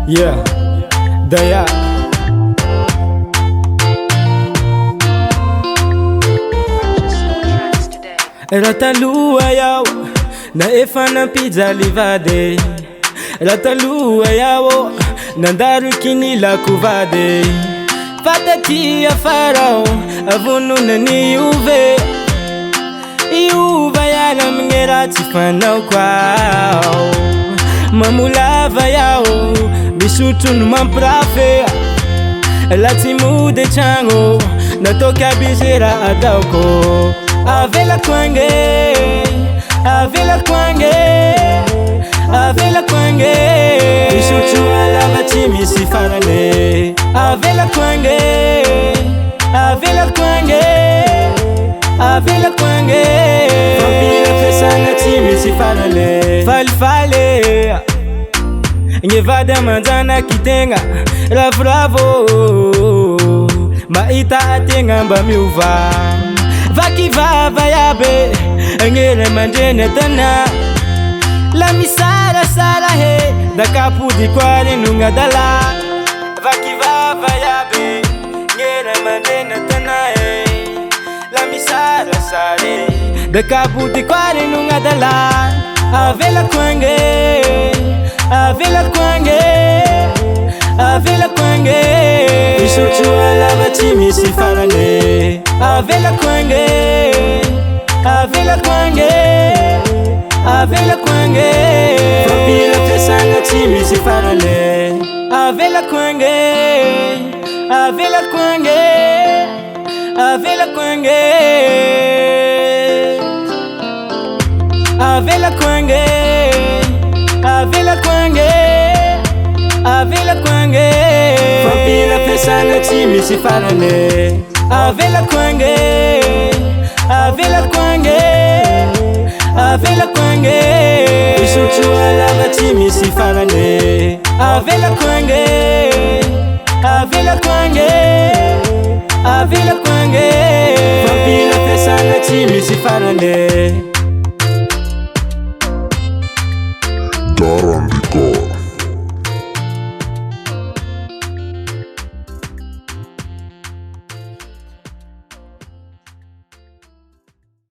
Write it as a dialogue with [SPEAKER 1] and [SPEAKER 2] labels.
[SPEAKER 1] Yeah, Daya. Raha taloha yaho na efa nampijaliva-de. Raha taloha yaho nandaro kinilako vady. Fa taty afara avonona niove. Iova iala amigne raha tsy fanaoko ao. Mamolava yaho misotro no mampirafy. La tsy mody tragno nataoko aby ze raha ataoko. Avelako ange, avelako ange, avelako ange. Misotro alava tsy misy farane. Avelako ange, avelako ange, avelako ange. Fampira fiasana tsy misy farane. Falifaly gne vady amanjanaky tegna ravoravo. Mahita ategna mba miova. Vakivava yabe gne ray aman-dreny atana. La misarasara he da kapody koa renogna dala. Vakivava yabe gne ray aman-dreny atana he. La misarasara he da kapody koa renogna dala. Avelako ange, avelako ange, avelako ange. Misotro alava tsy misy farane. Avelako ange, avelako ange, avelako ange. Fampira fiasana tsy misy farane. Avelako ange, avelako ange, avelako ange. Avelako ange, avelako ange, avelako ange. Fampira fiasana tsy misy farane. Avelako ange, avelako ange, avelako ange. Misotro alava tsy misy farane. Avelako ange, avelako ange, avelako ange. Fampira fiasana tsy misy farane.